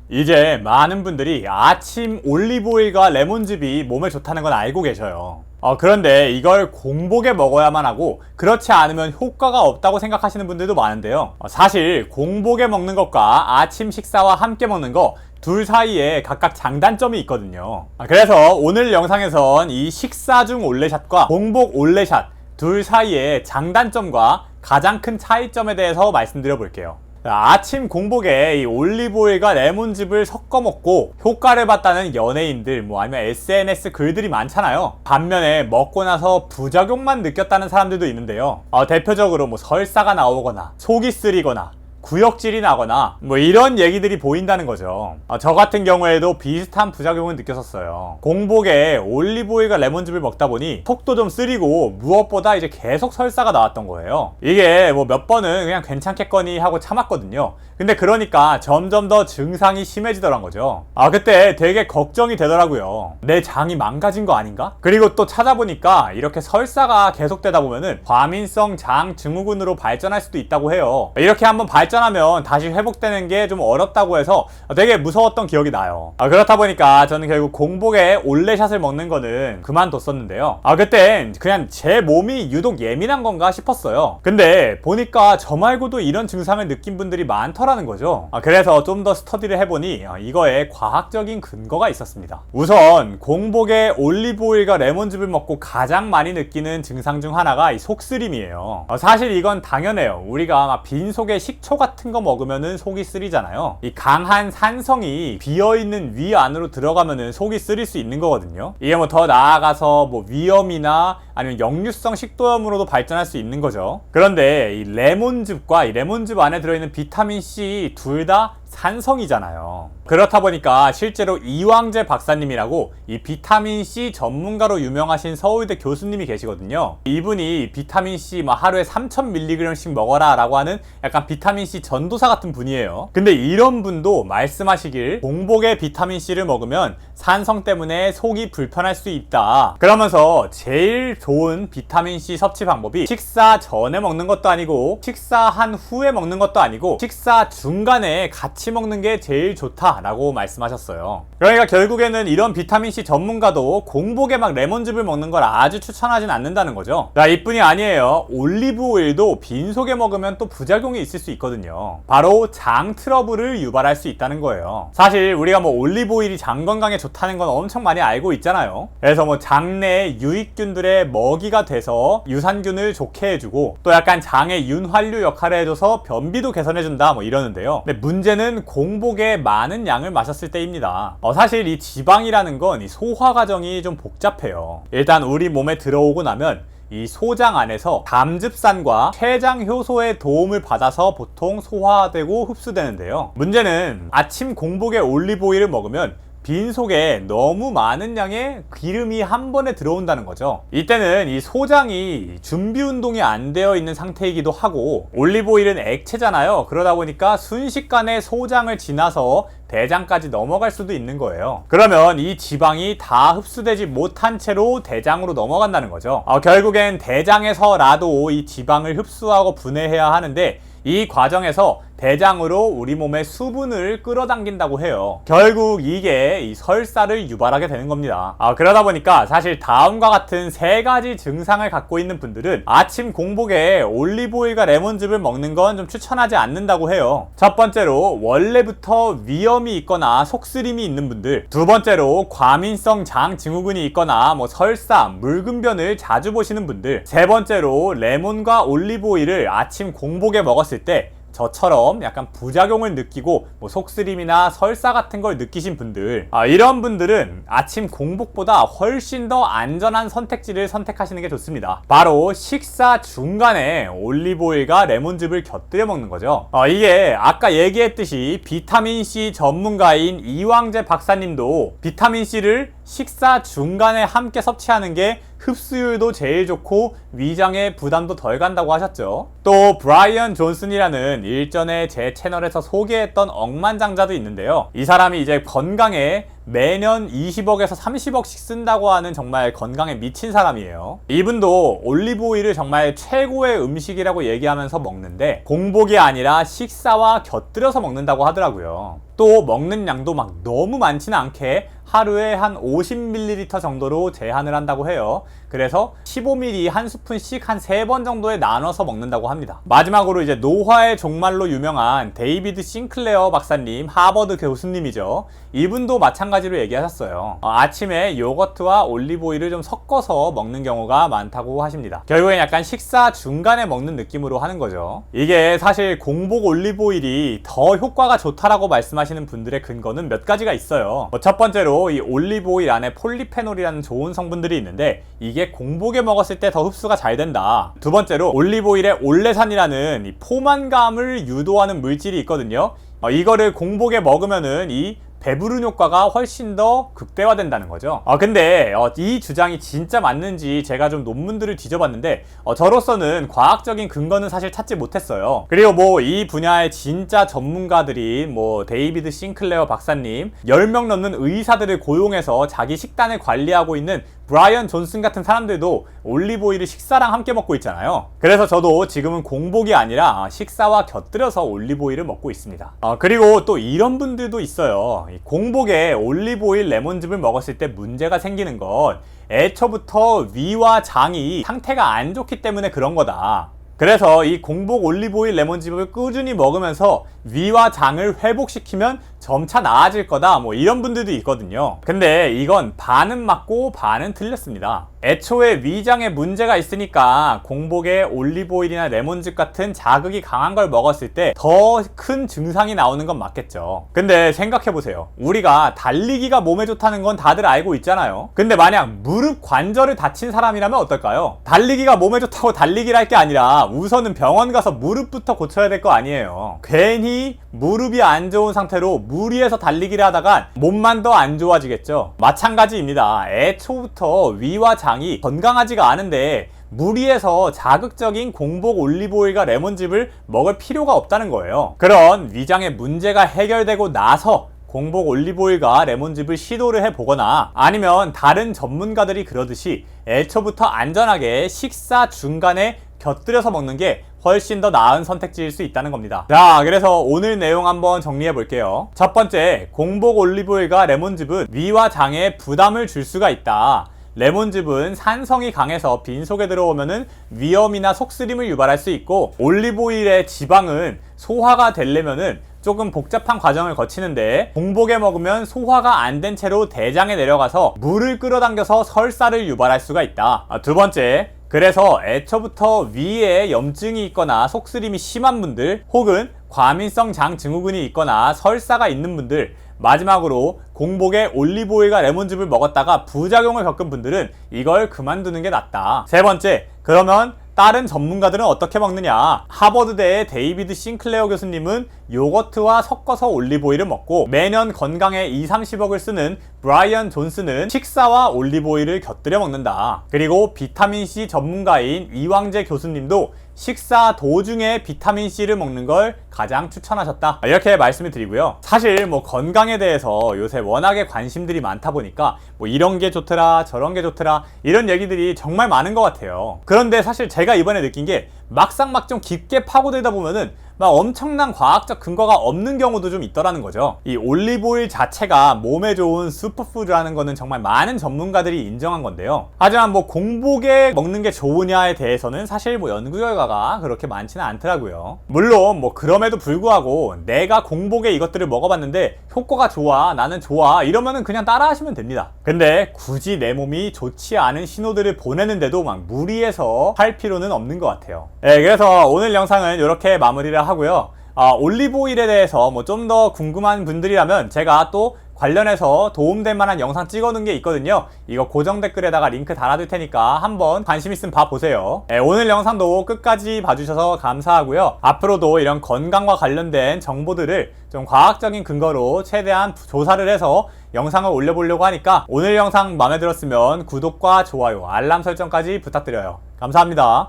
이제 많은 분들이 아침 올리브오일과 레몬즙이 몸에 좋다는 건 알고 계셔요. 그런데 이걸 공복에 먹어야만 하고 그렇지 않으면 효과가 없다고 생각하시는 분들도 많은데요. 사실 공복에 먹는 것과 아침 식사와 함께 먹는 거 둘 사이에 각각 장단점이 있거든요. 그래서 오늘 영상에선 이 식사 중 올레샷과 공복 올레샷 둘 사이의 장단점과 가장 큰 차이점에 대해서 말씀드려 볼게요. 아침 공복에 이 올리브오일과 레몬즙을 섞어 먹고 효과를 봤다는 연예인들 아니면 SNS 글들이 많잖아요. 반면에 먹고 나서 부작용만 느꼈다는 사람들도 있는데요. 대표적으로 설사가 나오거나 속이 쓰리거나 구역질이 나거나 이런 얘기들이 보인다는 거죠. 저 같은 경우에도 비슷한 부작용을 느꼈었어요. 공복에 올리브오일과 레몬즙을 먹다 보니 속도 좀 쓰리고 무엇보다 이제 계속 설사가 나왔던 거예요. 이게 몇 번은 그냥 괜찮겠거니 하고 참았거든요. 근데 그러니까 점점 더 증상이 심해지더란 거죠. 그때 되게 걱정이 되더라고요. 내 장이 망가진 거 아닌가? 그리고 또 찾아보니까 이렇게 설사가 계속되다 보면은 과민성 장 증후군으로 발전할 수도 있다고 해요. 이렇게 한번 발전하면 다시 회복되는 게 좀 어렵다고 해서 되게 무서웠던 기억이 나요. 그렇다 보니까 저는 결국 공복에 올레샷을 먹는 거는 그만뒀었는데요. 그땐 그냥 제 몸이 유독 예민한 건가 싶었어요. 근데 보니까 저 말고도 이런 증상을 느낀 분들이 많더라는 거죠. 그래서 좀 더 스터디를 해보니 이거에 과학적인 근거가 있었습니다. 우선 공복에 올리브오일과 레몬즙을 먹고 가장 많이 느끼는 증상 중 하나가 이 속쓰림이에요. 사실 이건 당연해요. 우리가 막 빈속에 식초 같은 거 먹으면은 속이 쓰리잖아요. 이 강한 산성이 비어있는 위 안으로 들어가면은 속이 쓰릴 수 있는 거거든요. 이게 더 나아가서 위염이나 아니면 역류성 식도염으로도 발전할 수 있는 거죠. 그런데 이 레몬즙과 이 레몬즙 안에 들어있는 비타민C 둘 다 산성이잖아요. 그렇다 보니까 실제로 이왕재 박사님이라고 이 비타민C 전문가로 유명하신 서울대 교수님이 계시거든요. 이분이 비타민C 하루에 3000mg씩 먹어라 라고 하는 약간 비타민C 전도사 같은 분이에요. 근데 이런 분도 말씀하시길 공복에 비타민C를 먹으면 산성 때문에 속이 불편할 수 있다. 그러면서 제일 좋은 비타민C 섭취 방법이 식사 전에 먹는 것도 아니고 식사한 후에 먹는 것도 아니고 식사 중간에 같이 먹는 게 제일 좋다라고 말씀하셨어요. 그러니까 결국에는 이런 비타민C 전문가도 공복에 레몬즙을 먹는 걸 아주 추천하진 않는다는 거죠. 이뿐이 아니에요. 올리브오일도 빈속에 먹으면 또 부작용이 있을 수 있거든요. 바로 장 트러블을 유발할 수 있다는 거예요. 사실 우리가 올리브오일이 장 건강에 좋다는 건 엄청 많이 알고 있잖아요. 그래서 장내 유익균들의 먹이가 돼서 유산균을 좋게 해주고 또 약간 장의 윤활유 역할을 해줘서 변비도 개선해준다 이러는데요. 근데 문제는 공복에 많은 양을 마셨을 때입니다. 사실 이 지방이라는 건 이 소화 과정이 좀 복잡해요. 일단 우리 몸에 들어오고 나면 이 소장 안에서 담즙산과 췌장 효소의 도움을 받아서 보통 소화되고 흡수되는데요. 문제는 아침 공복에 올리브오일을 먹으면 빈속에 너무 많은 양의 기름이 한 번에 들어온다는 거죠. 이때는 이 소장이 준비 운동이 안 되어 있는 상태이기도 하고 올리브오일은 액체잖아요. 그러다 보니까 순식간에 소장을 지나서 대장까지 넘어갈 수도 있는 거예요. 그러면 이 지방이 다 흡수되지 못한 채로 대장으로 넘어간다는 거죠. 결국엔 대장에서라도 이 지방을 흡수하고 분해해야 하는데 이 과정에서 대장으로 우리 몸의 수분을 끌어당긴다고 해요. 결국 이게 이 설사를 유발하게 되는 겁니다. 그러다 보니까 사실 다음과 같은 세 가지 증상을 갖고 있는 분들은 아침 공복에 올리브오일과 레몬즙을 먹는 건 좀 추천하지 않는다고 해요. 첫 번째로 원래부터 위염이 있거나 속쓰림이 있는 분들, 두 번째로 과민성 장 증후군이 있거나 설사, 물근변을 자주 보시는 분들, 세 번째로 레몬과 올리브오일을 아침 공복에 먹었을 때 저처럼 약간 부작용을 느끼고 속쓰림이나 설사 같은 걸 느끼신 분들, 이런 분들은 아침 공복보다 훨씬 더 안전한 선택지를 선택하시는 게 좋습니다. 바로 식사 중간에 올리브오일과 레몬즙을 곁들여 먹는 거죠. 이게 아까 얘기했듯이 비타민C 전문가인 이왕재 박사님도 비타민C를 식사 중간에 함께 섭취하는 게 흡수율도 제일 좋고 위장에 부담도 덜 간다고 하셨죠. 또 브라이언 존슨이라는 일전에 제 채널에서 소개했던 억만장자도 있는데요. 이 사람이 이제 건강에 매년 20억에서 30억씩 쓴다고 하는 정말 건강에 미친 사람이에요. 이분도 올리브오일을 정말 최고의 음식이라고 얘기하면서 먹는데 공복이 아니라 식사와 곁들여서 먹는다고 하더라고요. 또 먹는 양도 막 너무 많지는 않게 하루에 한 50ml 정도로 제한을 한다고 해요. 그래서 15ml 한 스푼씩 한 3번 정도에 나눠서 먹는다고 합니다. 마지막으로 이제 노화의 종말로 유명한 데이비드 싱클레어 박사님, 하버드 교수님이죠. 이분도 마찬가지로 얘기하셨어요. 아침에 요거트와 올리브오일을 좀 섞어서 먹는 경우가 많다고 하십니다. 결국엔 약간 식사 중간에 먹는 느낌으로 하는 거죠. 이게 사실 공복 올리브오일이 더 효과가 좋다라고 말씀하시는 분들의 근거는 몇 가지가 있어요. 첫 번째로 이 올리브오일 안에 폴리페놀이라는 좋은 성분들이 있는데 이게 공복에 먹었을 때 더 흡수가 잘 된다. 두 번째로 올리브오일에 올레산이라는 이 포만감을 유도하는 물질이 있거든요. 이거를 공복에 먹으면은 이 배부른 효과가 훨씬 더 극대화된다는 거죠. 근데 이 주장이 진짜 맞는지 제가 좀 논문들을 뒤져봤는데 저로서는 과학적인 근거는 사실 찾지 못했어요. 그리고 뭐 이 분야의 진짜 전문가들이 뭐 데이비드 싱클레어 박사님, 10명 넘는 의사들을 고용해서 자기 식단을 관리하고 있는 브라이언 존슨 같은 사람들도 올리브오일을 식사랑 함께 먹고 있잖아요. 그래서 저도 지금은 공복이 아니라 식사와 곁들여서 올리브오일을 먹고 있습니다. 그리고 또 이런 분들도 있어요. 공복에 올리브오일 레몬즙을 먹었을 때 문제가 생기는 건 애초부터 위와 장이 상태가 안 좋기 때문에 그런 거다. 그래서 이 공복 올리브오일 레몬즙을 꾸준히 먹으면서 위와 장을 회복시키면 점차 나아질 거다, 뭐 이런 분들도 있거든요. 근데 이건 반은 맞고 반은 틀렸습니다. 애초에 위장에 문제가 있으니까 공복에 올리브오일이나 레몬즙 같은 자극이 강한 걸 먹었을 때 더 큰 증상이 나오는 건 맞겠죠. 근데 생각해보세요. 우리가 달리기가 몸에 좋다는 건 다들 알고 있잖아요. 근데 만약 무릎 관절을 다친 사람이라면 어떨까요? 달리기가 몸에 좋다고 달리기를 할 게 아니라 우선은 병원 가서 무릎부터 고쳐야 될 거 아니에요. 괜히 무릎이 안 좋은 상태로 무리해서 달리기를 하다간 몸만 더 안 좋아지겠죠. 마찬가지입니다. 애초부터 위와 장이 건강하지가 않은데 무리해서 자극적인 공복 올리브오일과 레몬즙을 먹을 필요가 없다는 거예요. 그런 위장의 문제가 해결되고 나서 공복 올리브오일과 레몬즙을 시도를 해보거나 아니면 다른 전문가들이 그러듯이 애초부터 안전하게 식사 중간에 곁들여서 먹는 게 훨씬 더 나은 선택지일 수 있다는 겁니다. 자, 그래서 오늘 내용 한번 정리해 볼게요. 첫 번째, 공복 올리브오일과 레몬즙은 위와 장에 부담을 줄 수가 있다. 레몬즙은 산성이 강해서 빈속에 들어오면은 위염이나 속쓰림을 유발할 수 있고, 올리브오일의 지방은 소화가 되려면은 조금 복잡한 과정을 거치는데 공복에 먹으면 소화가 안 된 채로 대장에 내려가서 물을 끌어당겨서 설사를 유발할 수가 있다. 두 번째, 그래서 애초부터 위에 염증이 있거나 속쓰림이 심한 분들, 혹은 과민성 장 증후군이 있거나 설사가 있는 분들, 마지막으로 공복에 올리브오일과 레몬즙을 먹었다가 부작용을 겪은 분들은 이걸 그만두는 게 낫다. 세 번째, 그러면 다른 전문가들은 어떻게 먹느냐? 하버드대의 데이비드 싱클레어 교수님은 요거트와 섞어서 올리브오일을 먹고, 매년 건강에 20-30억을 쓰는 브라이언 존슨은 식사와 올리브오일을 곁들여 먹는다. 그리고 비타민C 전문가인 이왕재 교수님도 식사 도중에 비타민C를 먹는 걸 가장 추천하셨다. 이렇게 말씀을 드리고요. 사실 뭐 건강에 대해서 요새 워낙에 관심들이 많다 보니까 뭐 이런 게 좋더라 저런 게 좋더라 이런 얘기들이 정말 많은 것 같아요. 그런데 사실 제가 이번에 느낀 게 막상 막 좀 깊게 파고들다 보면은 막 엄청난 과학적 근거가 없는 경우도 좀 있더라는 거죠. 이 올리브오일 자체가 몸에 좋은 슈퍼푸드라는 거는 정말 많은 전문가들이 인정한 건데요. 하지만 뭐 공복에 먹는 게 좋으냐에 대해서는 사실 뭐 연구 결과가 그렇게 많지는 않더라고요. 물론 뭐 그럼에도 불구하고 내가 공복에 이것들을 먹어봤는데 효과가 좋아, 나는 좋아 이러면은 그냥 따라 하시면 됩니다. 근데 굳이 내 몸이 좋지 않은 신호들을 보내는데도 막 무리해서 할 필요는 없는 것 같아요. 네, 그래서 오늘 영상은 이렇게 마무리를 하고요. 올리브오일에 대해서 뭐 좀 더 궁금한 분들이라면 제가 또 관련해서 도움될 만한 영상 찍어놓은 게 있거든요. 이거 고정 댓글에다가 링크 달아둘 테니까 한번 관심 있으면 봐보세요. 네, 오늘 영상도 끝까지 봐주셔서 감사하고요. 앞으로도 이런 건강과 관련된 정보들을 좀 과학적인 근거로 최대한 조사를 해서 영상을 올려보려고 하니까 오늘 영상 마음에 들었으면 구독과 좋아요, 알람 설정까지 부탁드려요. 감사합니다.